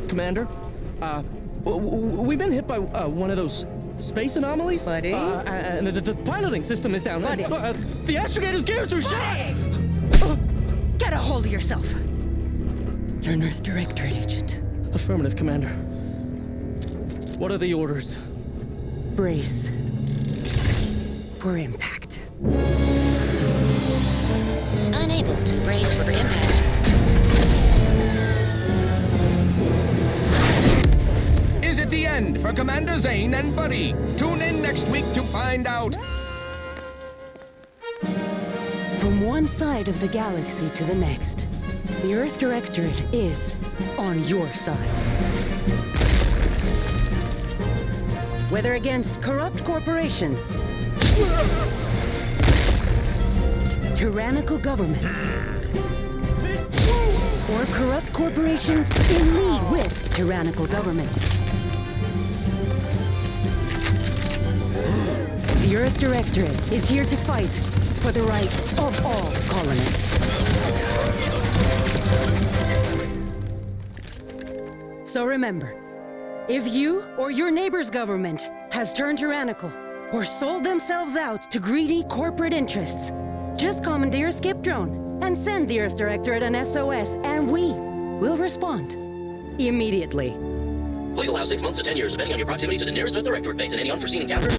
Commander, we've been hit by one of those space anomalies. Buddy? And the piloting system is down. Buddy? The astrogator's gears are shot! Get a hold of yourself. You're an Earth Directorate agent. Affirmative, Commander. What are the orders? Brace for impact. Unable to brace for impact. Is it the end for Commander Zane and Buddy? Tune in next week to find out. From one side of the galaxy to the next, the Earth Directorate is on your side. Whether against corrupt corporations, tyrannical governments, or corrupt corporations in league with tyrannical governments, the Earth Directorate is here to fight for the rights of all colonists. So remember, if you or your neighbor's government has turned tyrannical or sold themselves out to greedy corporate interests, just commandeer a skip drone and send the Earth Directorate an SOS, and we will respond immediately. Please allow 6 months to 10 years, depending on your proximity to the nearest Earth Directorate base and any unforeseen encounters.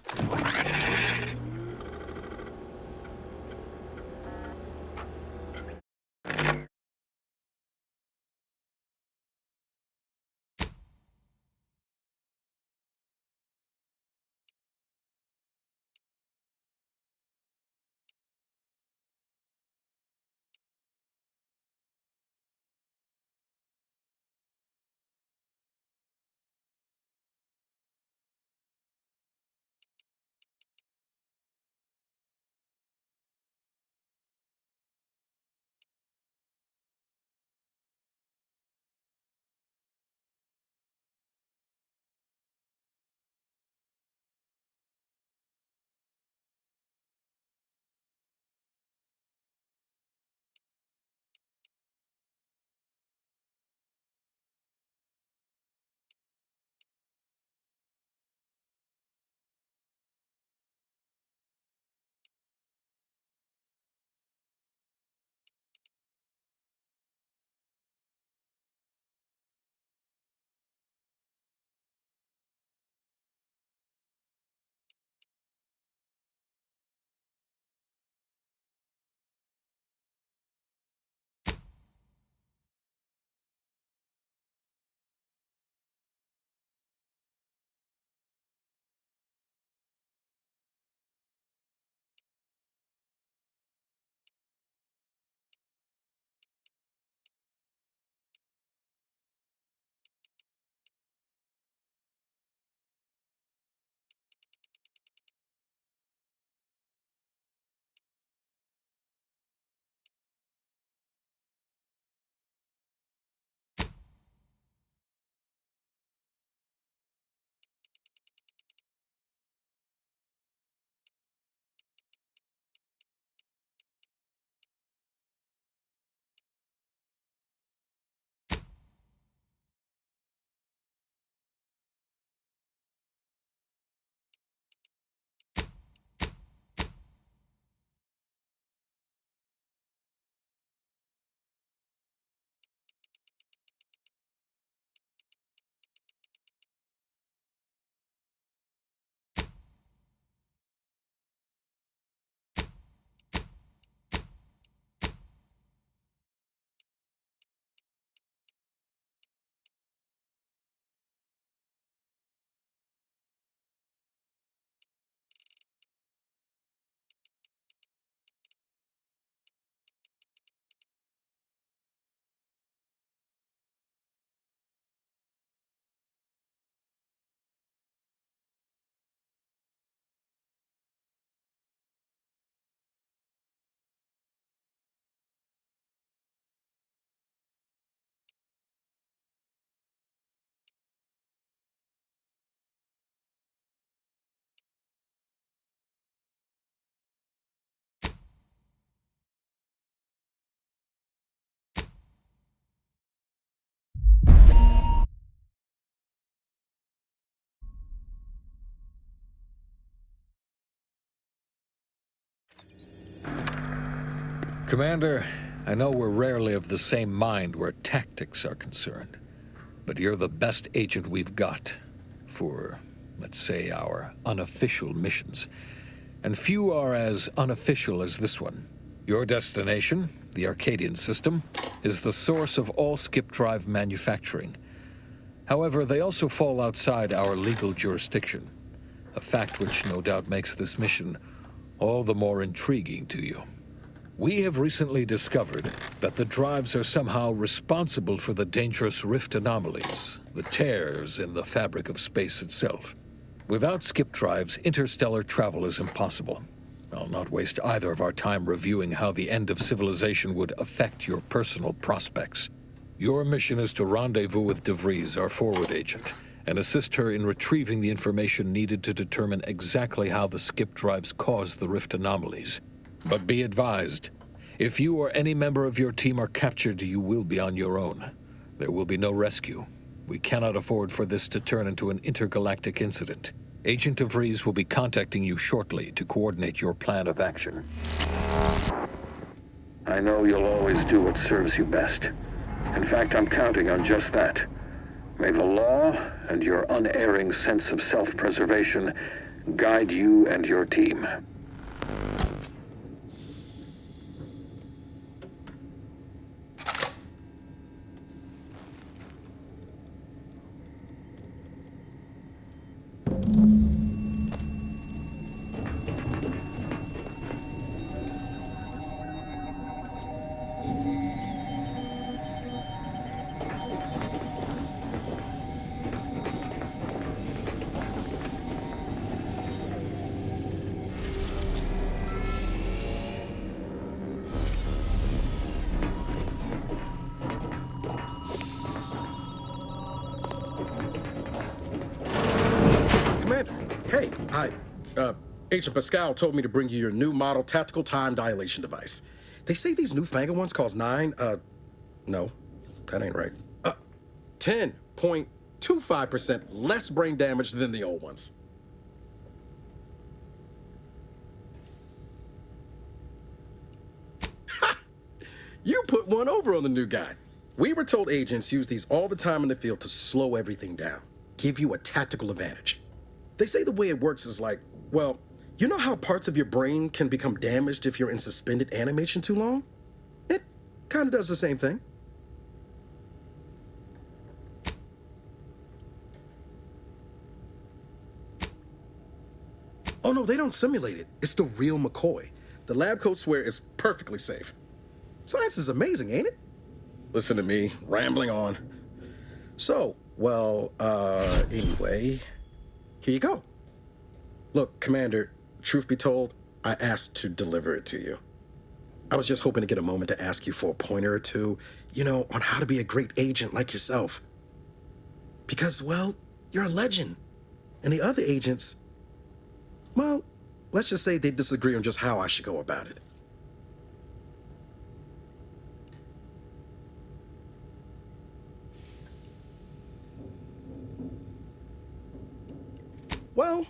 Commander, I know we're rarely of the same mind where tactics are concerned, but you're the best agent we've got for, let's say, our unofficial missions. And few are as unofficial as this one. Your destination, the Arcadian system, is the source of all skip drive manufacturing. However, they also fall outside our legal jurisdiction, a fact which no doubt makes this mission all the more intriguing to you. We have recently discovered that the drives are somehow responsible for the dangerous rift anomalies, the tears in the fabric of space itself. Without skip drives, interstellar travel is impossible. I'll not waste either of our time reviewing how the end of civilization would affect your personal prospects. Your mission is to rendezvous with DeVries, our forward agent, and assist her in retrieving the information needed to determine exactly how the skip drives cause the rift anomalies. But be advised, if you or any member of your team are captured, you will be on your own. There will be no rescue. We cannot afford for this to turn into an intergalactic incident. Agent DeVries will be contacting you shortly to coordinate your plan of action. I know you'll always do what serves you best. In fact, I'm counting on just that. May the law and your unerring sense of self-preservation guide you and your team. Agent Pascal told me to bring you your new model tactical time dilation device. They say these newfangled ones cause no, that ain't right. 10.25% less brain damage than the old ones. You put one over on the new guy. We were told agents use these all the time in the field to slow everything down, give you a tactical advantage. They say the way it works is like, well, you know how parts of your brain can become damaged if you're in suspended animation too long? It kind of does the same thing. Oh no, they don't simulate it. It's the real McCoy. The lab coats swear it's perfectly safe. Science is amazing, ain't it? Listen to me, rambling on. So, well, anyway, here you go. Look, Commander, truth be told, I asked to deliver it to you. I was just hoping to get a moment to ask you for a pointer or two, you know, on how to be a great agent like yourself. Because, well, you're a legend. And the other agents, well, let's just say they disagree on just how I should go about it. Well,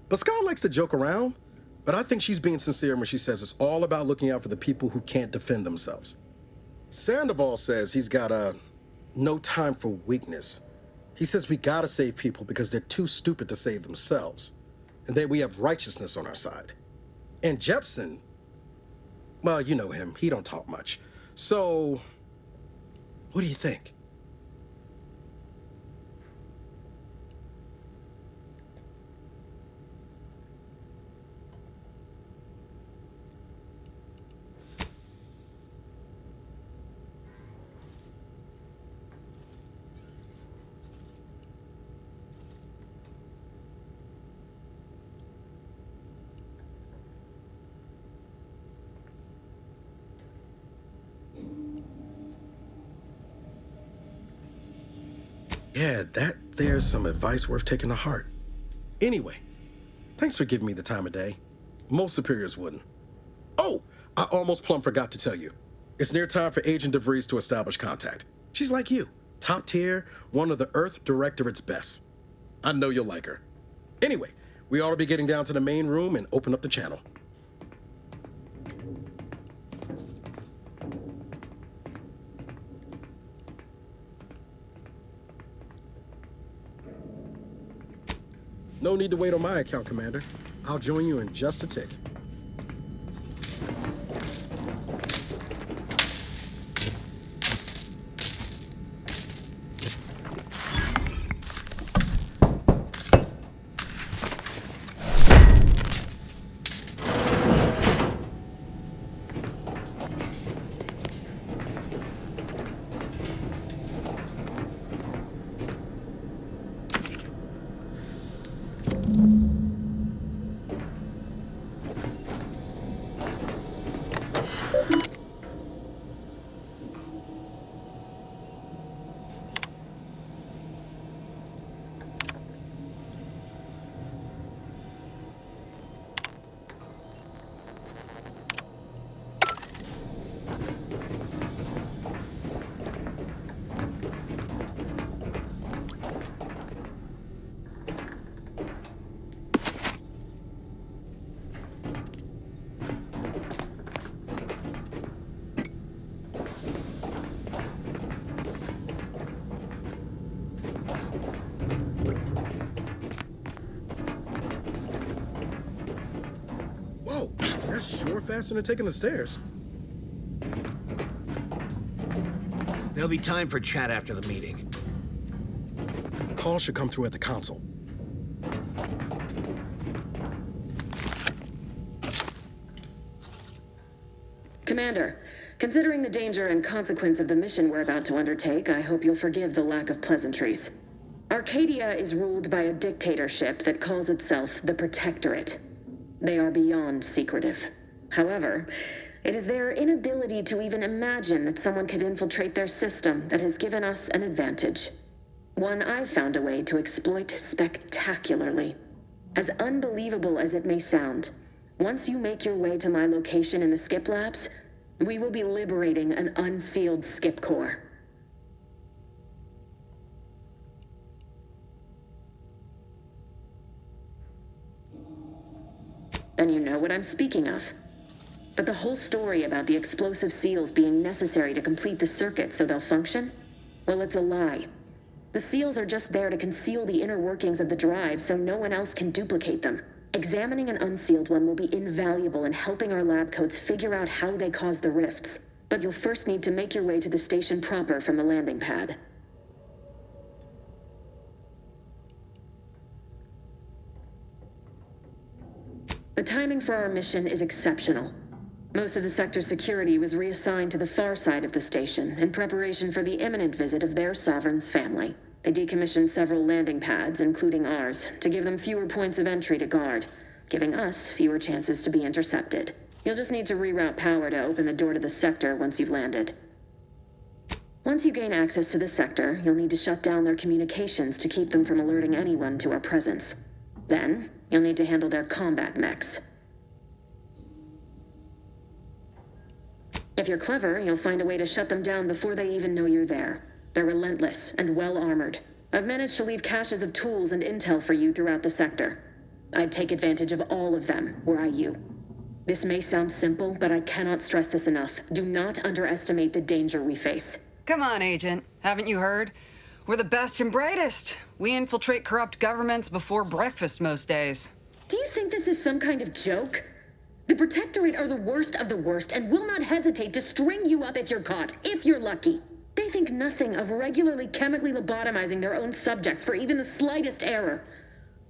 Pascal likes to joke around, but I think she's being sincere when she says it's all about looking out for the people who can't defend themselves. Sandoval says he's got no time for weakness. He says we gotta save people because they're too stupid to save themselves, and that we have righteousness on our side. And Jepson, well, you know him, he don't talk much. So, what do you think? Yeah, there's some advice worth taking to heart. Anyway, thanks for giving me the time of day. Most superiors wouldn't. Oh, I almost plumb forgot to tell you. It's near time for Agent DeVries to establish contact. She's like you, top tier, one of the Earth Directorate's best. I know you'll like her. Anyway, we ought to be getting down to the main room and open up the channel. No need to wait on my account, Commander. I'll join you in just a tick. Whoa, that's sure faster than taking the stairs. There'll be time for chat after the meeting. Call should come through at the console. Commander, considering the danger and consequence of the mission we're about to undertake, I hope you'll forgive the lack of pleasantries. Arcadia is ruled by a dictatorship that calls itself the Protectorate. They are beyond secretive. However, it is their inability to even imagine that someone could infiltrate their system that has given us an advantage. One I've found a way to exploit spectacularly. As unbelievable as it may sound, once you make your way to my location in the skip labs, we will be liberating an unsealed skip core. And you know what I'm speaking of. But the whole story about the explosive seals being necessary to complete the circuit so they'll function? Well, it's a lie. The seals are just there to conceal the inner workings of the drive so no one else can duplicate them. Examining an unsealed one will be invaluable in helping our lab coats figure out how they cause the rifts. But you'll first need to make your way to the station proper from the landing pad. The timing for our mission is exceptional. Most of the sector's security was reassigned to the far side of the station in preparation for the imminent visit of their sovereign's family. They decommissioned several landing pads, including ours, to give them fewer points of entry to guard, giving us fewer chances to be intercepted. You'll just need to reroute power to open the door to the sector once you've landed. Once you gain access to the sector, you'll need to shut down their communications to keep them from alerting anyone to our presence. Then, you'll need to handle their combat mechs. If you're clever, you'll find a way to shut them down before they even know you're there. They're relentless and well-armored. I've managed to leave caches of tools and intel for you throughout the sector. I'd take advantage of all of them, were I you. This may sound simple, but I cannot stress this enough. Do not underestimate the danger we face. Come on, Agent. Haven't you heard? We're the best and brightest. We infiltrate corrupt governments before breakfast most days. Do you think this is some kind of joke? The Protectorate are the worst of the worst and will not hesitate to string you up if you're caught, if you're lucky. They think nothing of regularly chemically lobotomizing their own subjects for even the slightest error.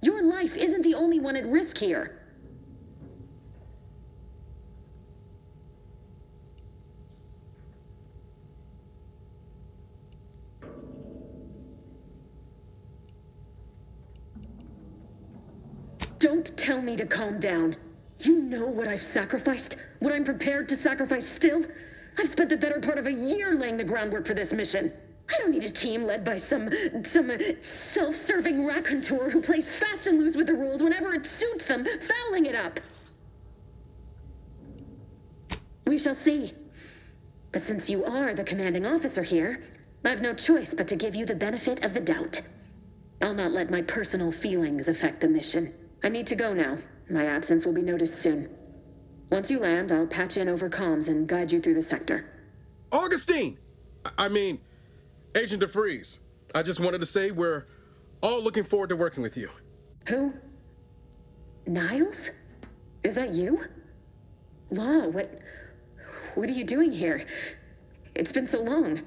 Your life isn't the only one at risk here. Don't tell me to calm down. You know what I've sacrificed? What I'm prepared to sacrifice still? I've spent the better part of a year laying the groundwork for this mission. I don't need a team led by some self-serving raconteur who plays fast and loose with the rules whenever it suits them, fouling it up. We shall see. But since you are the commanding officer here, I've no choice but to give you the benefit of the doubt. I'll not let my personal feelings affect the mission. I need to go now. My absence will be noticed soon. Once you land, I'll patch in over comms and guide you through the sector. Augustine! I mean, Agent DeFreeze. I just wanted to say we're all looking forward to working with you. Who? Niles? Is that you? Law, what are you doing here? It's been so long.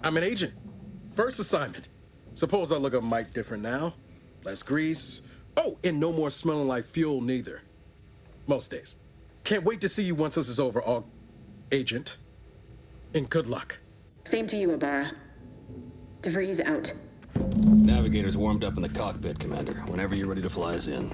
I'm an agent. First assignment. Suppose I look a mite different now. Less grease. Oh, and no more smelling like fuel neither. Most days. Can't wait to see you once this is over, Agent. And good luck. Same to you, Ibarra. DeVries out. Navigator's warmed up in the cockpit, Commander. Whenever you're ready to fly us in.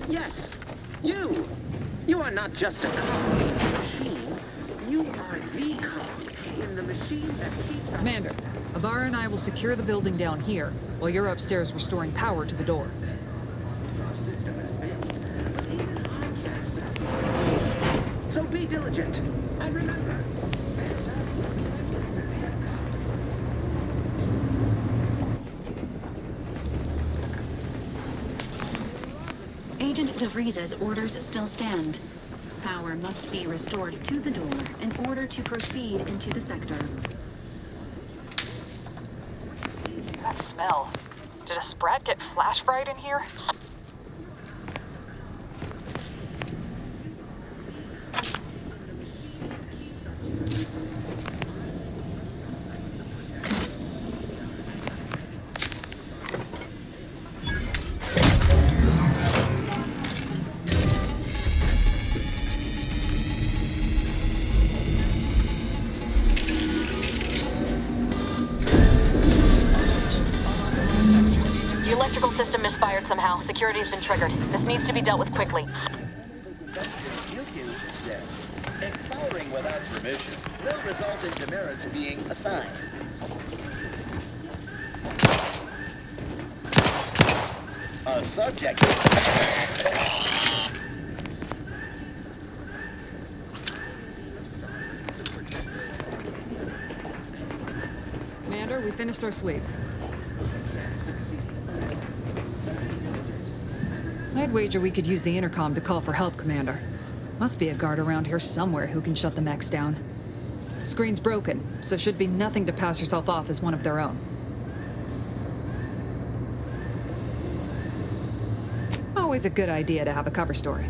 Yes, you! You are not just a cog in the machine. You are the cog in the machine that keeps us... Commander, Ibarra and I will secure the building down here, while you're upstairs restoring power to the door. So be diligent. And remember... Agent DeVries's orders still stand. Power must be restored to the door in order to proceed into the sector. That smell. Did a sprat get flash fried in here? Somehow, security has been triggered. This needs to be dealt with quickly. Exploring without permission will result in demerits being assigned. A subject. Commander, we finished our sweep. I'd wager we could use the intercom to call for help, Commander. Must be a guard around here somewhere who can shut the mechs down. Screen's broken, so should be nothing to pass yourself off as one of their own. Always a good idea to have a cover story.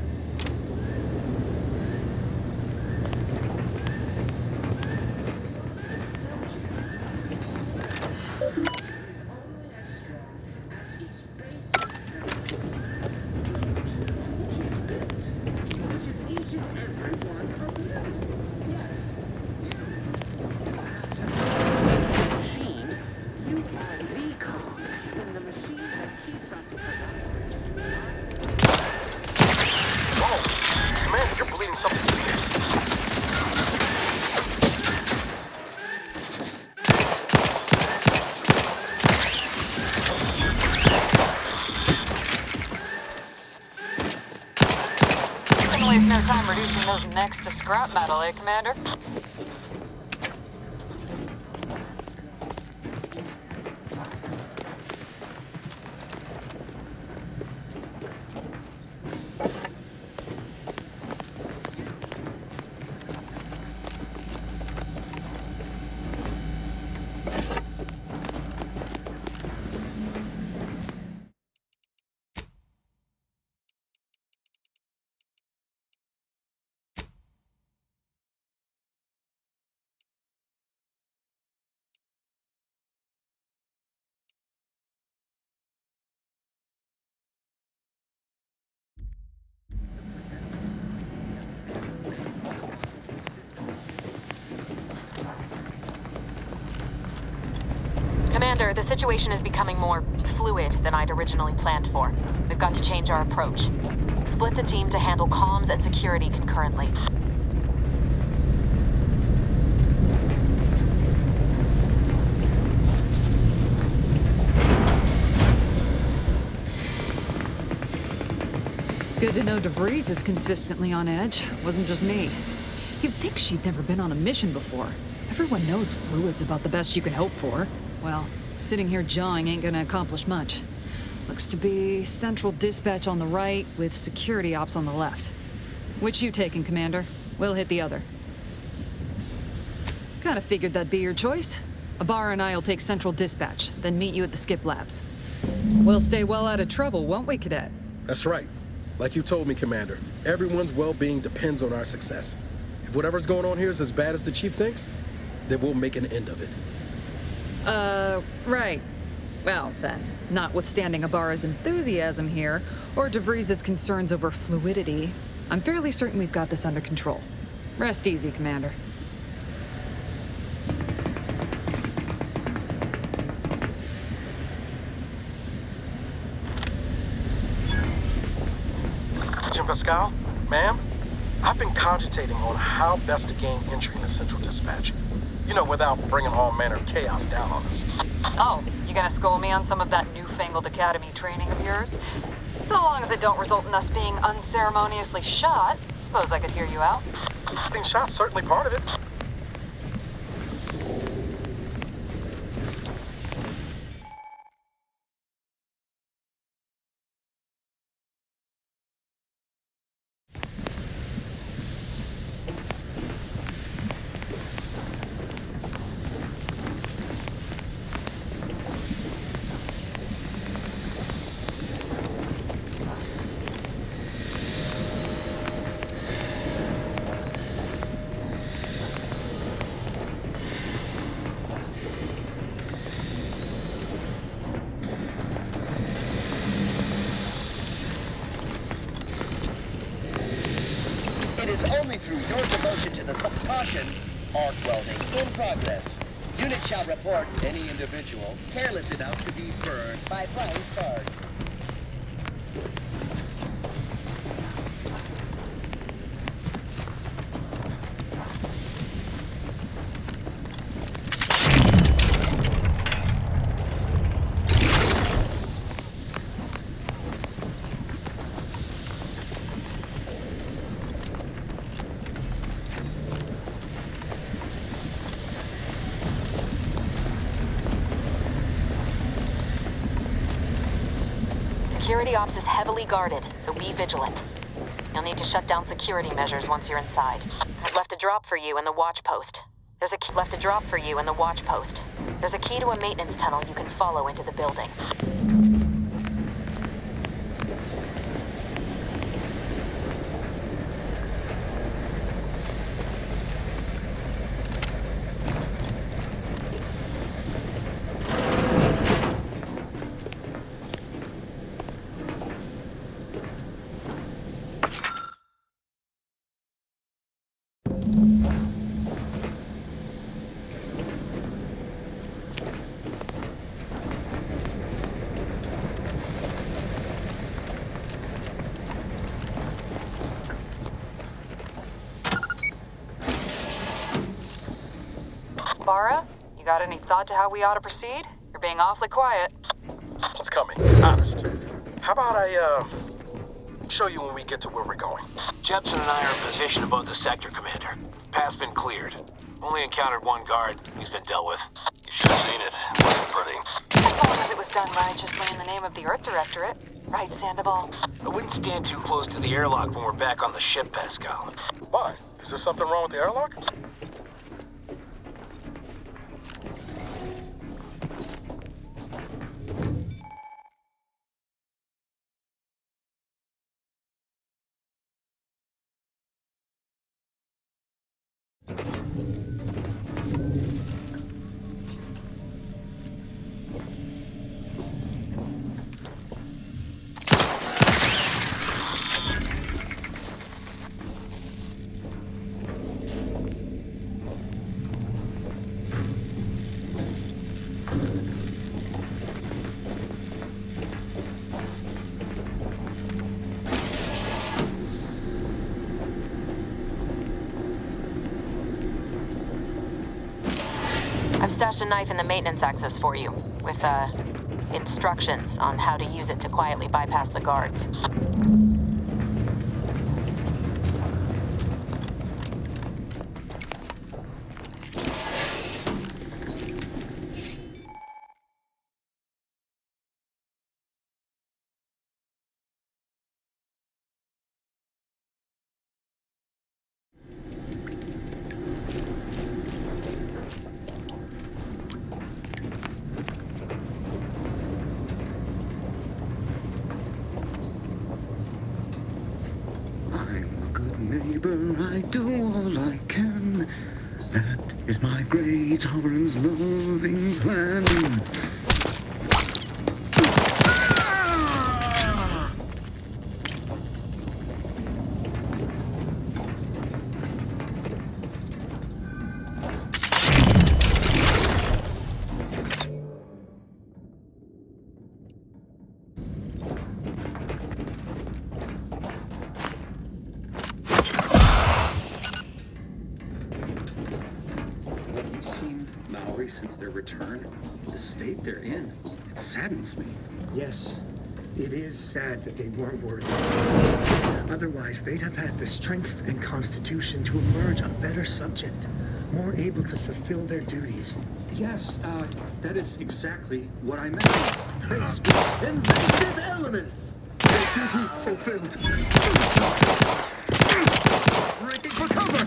No time reducing those necks to scrap metal, eh, Commander? Commander, the situation is becoming more fluid than I'd originally planned for. We've got to change our approach. Split the team to handle comms and security concurrently. Good to know DeVries is consistently on edge. Wasn't just me. You'd think she'd never been on a mission before. Everyone knows fluid's about the best you can hope for. Well, sitting here jawing ain't gonna accomplish much. Looks to be central dispatch on the right with security ops on the left. Which you taking, Commander? We'll hit the other. Kinda figured that'd be your choice. Ibarra and I'll take central dispatch, then meet you at the skip labs. We'll stay well out of trouble, won't we, Cadet? That's right. Like you told me, Commander, everyone's well-being depends on our success. If whatever's going on here is as bad as the Chief thinks, then we'll make an end of it. Right. Well, then, notwithstanding Ibarra's enthusiasm here, or DeVries' concerns over fluidity, I'm fairly certain we've got this under control. Rest easy, Commander. Pascal, ma'am, I've been cogitating on how best to gain entry into Central Dispatch. You know, without bringing all manner of chaos down on us. Oh, you gonna school me on some of that newfangled academy training of yours? So long as it don't result in us being unceremoniously shot, suppose I could hear you out. Being shot's certainly part of it. It is only through your devotion to the caution, arc welding in progress. Unit shall report any individual careless enough to be burned by flying stars. Security ops is heavily guarded, so be vigilant. You'll need to shut down security measures once you're inside. I've left a drop for you in the watch post. There's a key to a maintenance tunnel you can follow into the building. Barra, you got any thought to how we ought to proceed? You're being awfully quiet. It's coming, honest. How about I, show you when we get to where we're going? Jepson and I are in position above the sector, Commander. Path's been cleared. Only encountered one guard. He's been dealt with. You should have seen it. It wasn't pretty. As long as it was done righteously in the name of the Earth Directorate. Right, Sandoval? I wouldn't stand too close to the airlock when we're back on the ship, Pascal. Why? Is there something wrong with the airlock? stashed a knife in the maintenance access for you, with, instructions on how to use it to quietly bypass the guards. I do all I can. That is my great sovereign's loving plan. Since their return, the state they're in, it saddens me. Yes, it is sad that they weren't worthy. Otherwise, they'd have had the strength and constitution to emerge a better subject, more able to fulfill their duties. Yes, that is exactly what I meant. They speak inventive elements. Their duty fulfilled. Breaking for cover!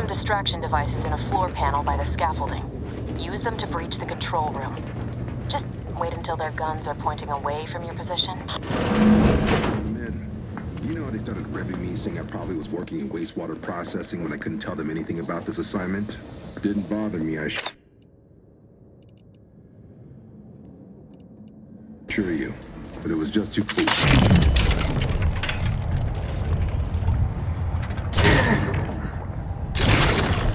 Distraction devices in a floor panel by the scaffolding. Use them to breach the control room. Just wait until their guns are pointing away from your position. Men, you know how they started revving me saying I probably was working in wastewater processing when I couldn't tell them anything about this assignment? Didn't bother me, I assure you, but it was just too cool.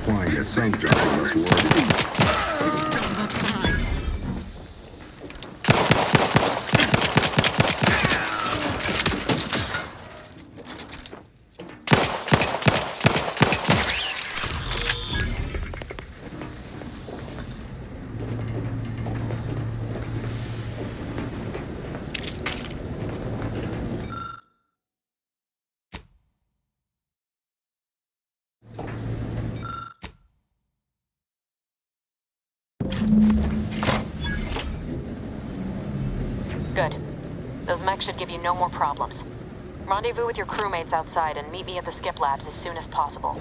Flying a sunk drop was worthy. Good. Those mechs should give you no more problems. Rendezvous with your crewmates outside and meet me at the skip labs as soon as possible.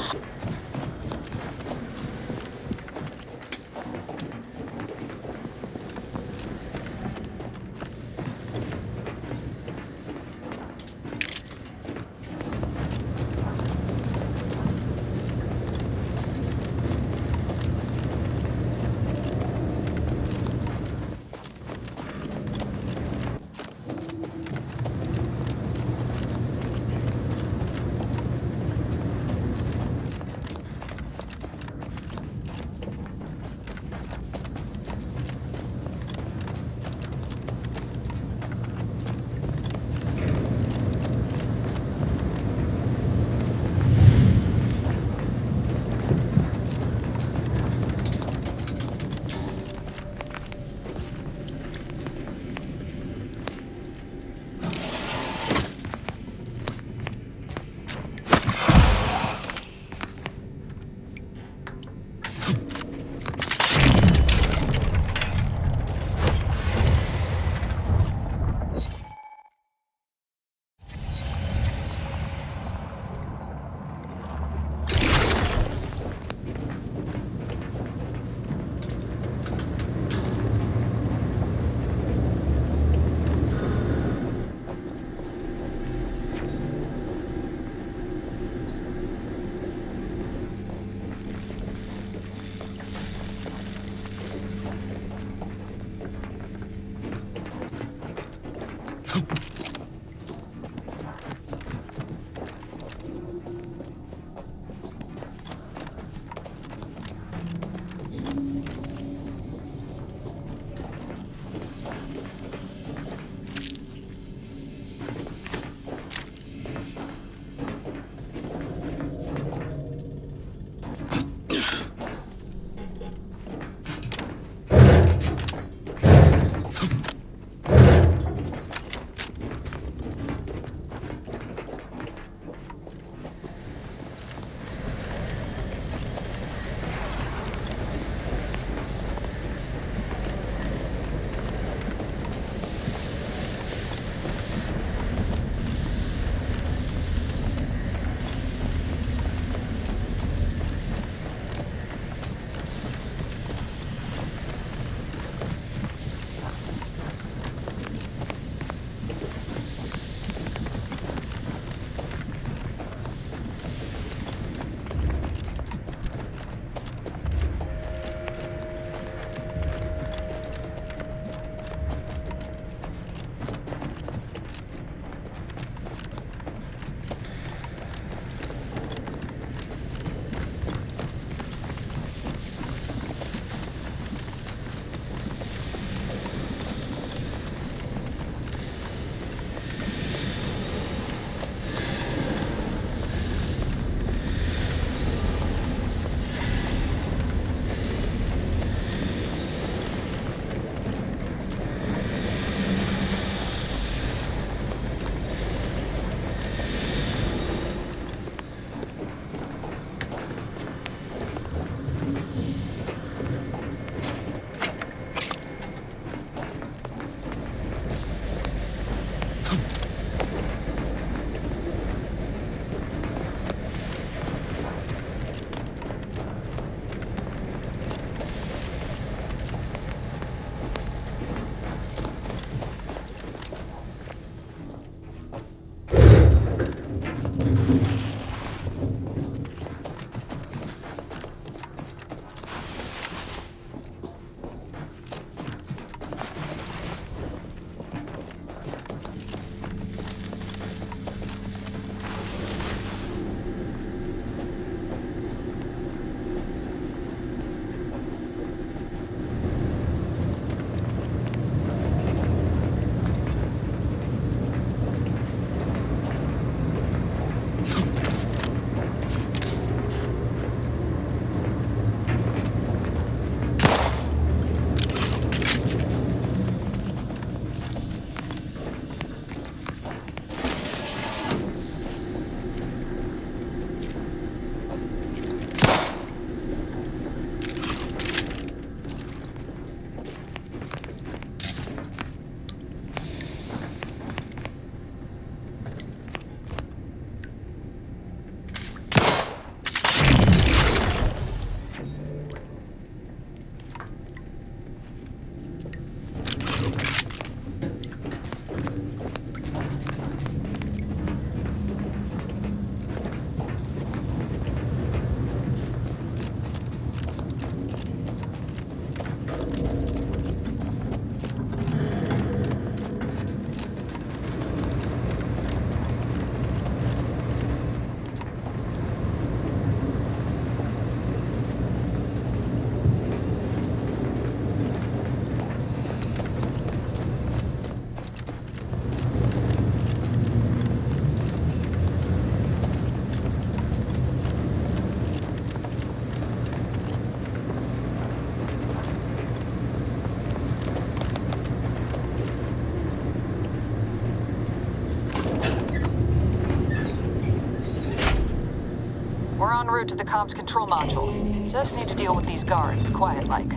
We're en route to the comms control module. Just need to deal with these guards, quiet-like.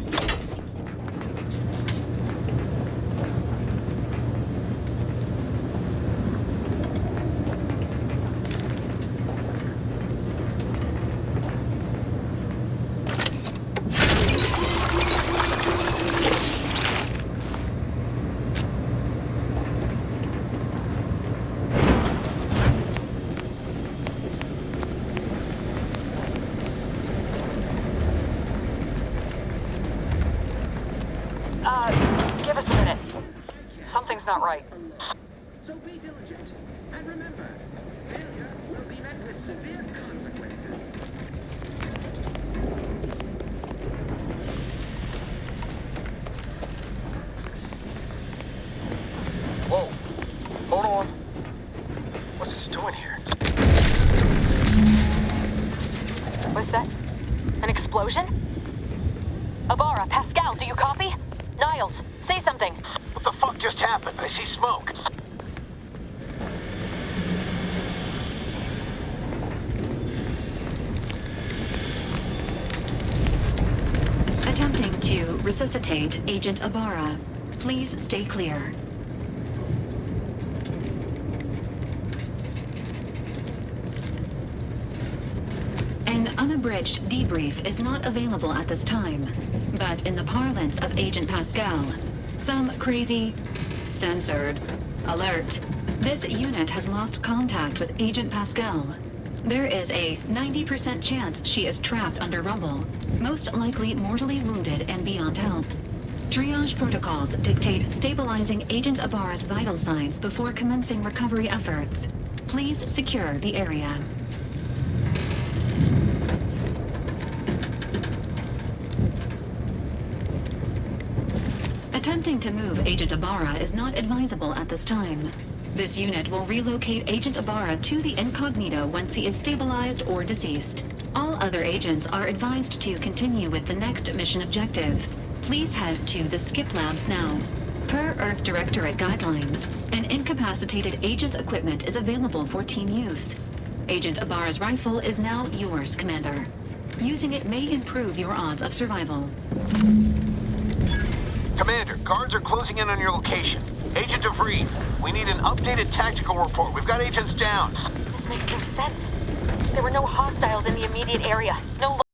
Give us a minute. Something's not right. So be diligent. And remember, failure will be met with severe consequences. Whoa. Hold on. What's this doing here? What's that? An explosion? Abara, Pascal, do you copy? Niles, say something. What the fuck just happened? I see smoke. Attempting to resuscitate Agent Abara. Please stay clear. An unabridged debrief is not available at this time, but in the parlance of Agent Pascal, some crazy, censored, alert. This unit has lost contact with Agent Pascal. There is a 90% chance she is trapped under rubble, most likely mortally wounded and beyond help. Triage protocols dictate stabilizing Agent Abara's vital signs before commencing recovery efforts. Please secure the area. Attempting to move Agent Abara is not advisable at this time. This unit will relocate Agent Abara to the incognito once he is stabilized or deceased. All other agents are advised to continue with the next mission objective. Please head to the skip labs now. Per Earth Directorate guidelines, an incapacitated agent's equipment is available for team use. Agent Abara's rifle is now yours, Commander. Using it may improve your odds of survival. Commander, guards are closing in on your location. Agent DeVries, we need an updated tactical report. We've got agents down. This makes no sense. There were no hostiles in the immediate area. No